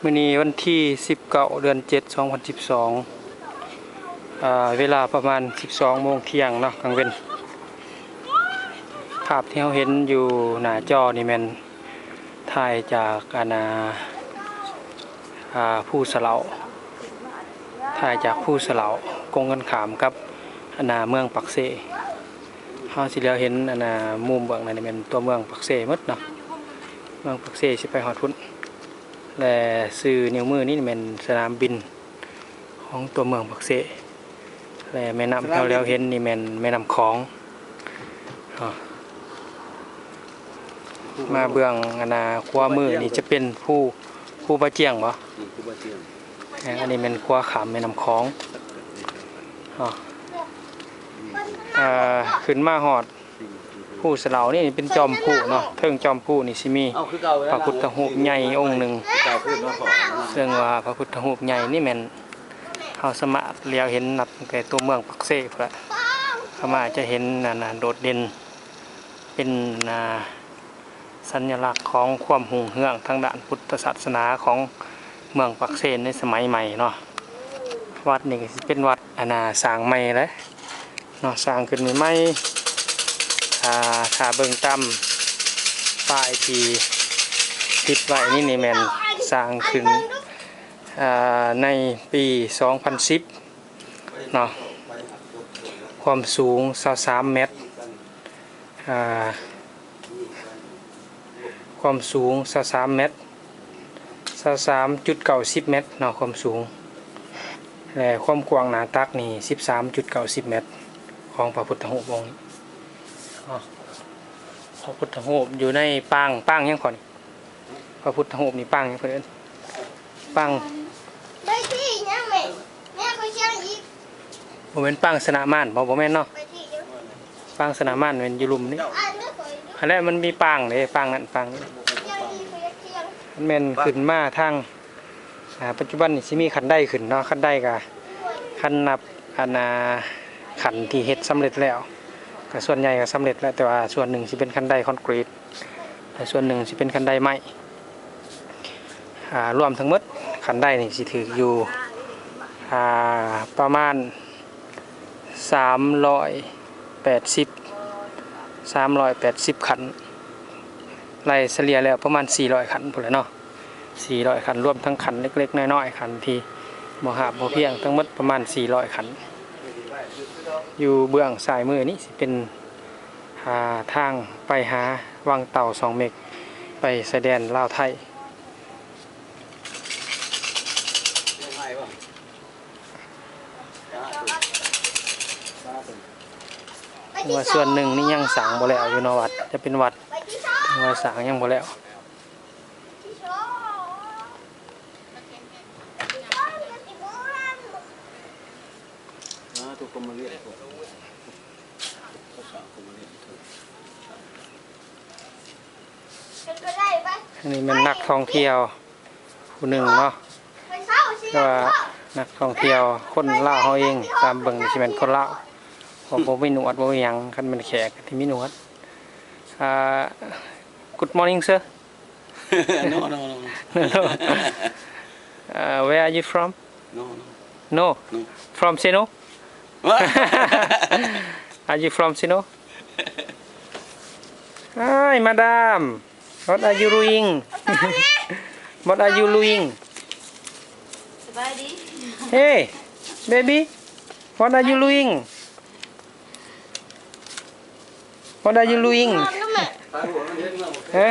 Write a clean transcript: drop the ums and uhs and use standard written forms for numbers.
มื้อนี้วันที่19 เดือน 7 2012เวลาประมาณ 12 โมงเที่ยงเนาะกลางเว้นภาพที่เราเห็นอยู่หน้าจอนี่แม่นถ่ายจากผู้สะเหลาถ่ายจากผู้สะเหลากงกันขามกับเมืองปักเซเฮาสิแล้วเห็นมุมเบื้องนั้นนี่แม่นตัวเมืองปักเซหมดเนาะเมืองปักเซสิไปฮอดพุ่นและสื่อนิ้วมือนี่แม่นสนามบินของตัวเมืองปักเซและแม่น้ำที่เราแล้วเห็นนี่แม่นแม่น้ำคลองมาเบื้องขวามือนี่จะเป็นผู้บาเจียงบ่อันนี้เป็นขวาขามแม่น้ำคลองขึ้นมาหอดผู้สะเหลานี่เป็นจอมผู้เนาะเทิงจอมผู้นี่สิมีพระพุทธรูปใหญ่องค์หนึ่งซึ่งว่าพระพุทธรูปใหญ่นี่แม่นเฮาสามารถเลี้ยวเห็นนับตั้งแต่ตัวเมืองปักเสพุ่นละเข้ามาจะเห็นโดดเด่นเป็นสัญลักษณ์ของความรุ่งเรืองทางด้านพุทธศาสนาของเมืองปักเสในสมัยใหม่เนาะวัดนี่เป็นวัดสร้างใหม่เลยเนาะสร้างขึ้นใหม่ถ้าเบิ่งตามป้ายที่ติดไว้นี่แม่นสร้างขึ้นในปี2010เนาะความสูง23 เมตรความสูง23 เมตร23.90 เมตรเนาะความสูงและความกว้างหน้าตักนี่13.90 เมตรของพระพุทธรูปองค์นี้พระพุทธรูปอยู่ในปางยังก่อนพระพุทธรูปนี่ปางยังเพิ่นปางได้ที่ยังแม่ก็เชียงอีกบ่แม่นปางสนามม่านบ่แม่นเนาะปางสนามม่านแม่นอยู่ลุมนี่อันนั้นมันมีปางเด้ปางนั้นปางนี้มันแม่นขึ้นมาทางปัจจุบันนี่สิมีคันไดขึ้นเนาะคันไดก็คันนับขันที่เฮ็ดสำเร็จแล้วก็ส่วนใหญ่ก็สำเร็จแล้วแต่ว่าส่วนหนึ่งสิเป็นคันไดคอนกรีตแต่ส่วนหนึ่งสิเป็นคันไดไม้รวมทั้งหมดคันไดนี่สิถืออยู่ประมาณ380ขันไล่เฉลี่ยแล้วประมาณ400ขันพุ่นแหละเนาะ400ขันรวมทั้งขันเล็กๆน้อยๆขันที่บ่หาบบ่เพียงทั้งหมดประมาณ400ขันอยู่เบื้องซ้ายมือนี้สิเป็นทางไปหาวังเต่า2 เมกไปชายแดนลาวไทยว่าส่วนหนึ่งนี่ยังสร้างบ่แล้วอยู่เนาะวัดจะเป็นวัดว่าสร้างยังบ่แล้วอันนี้มันนักท่องเที่ยวผู้หนึ่งเนาะว่านักท่องเที่ยวคนลาวเขาเองตามเบิ่งสิเป็นคนลาวบ่มีหนวดบ่มีหยังคันเป็นแขกที่มีหนวดGood morning sir No. Where are you from No. From Seno Are you from Seno Hi madam What are you doing What are you doing Hey baby What are you doing What are you doing ฮะ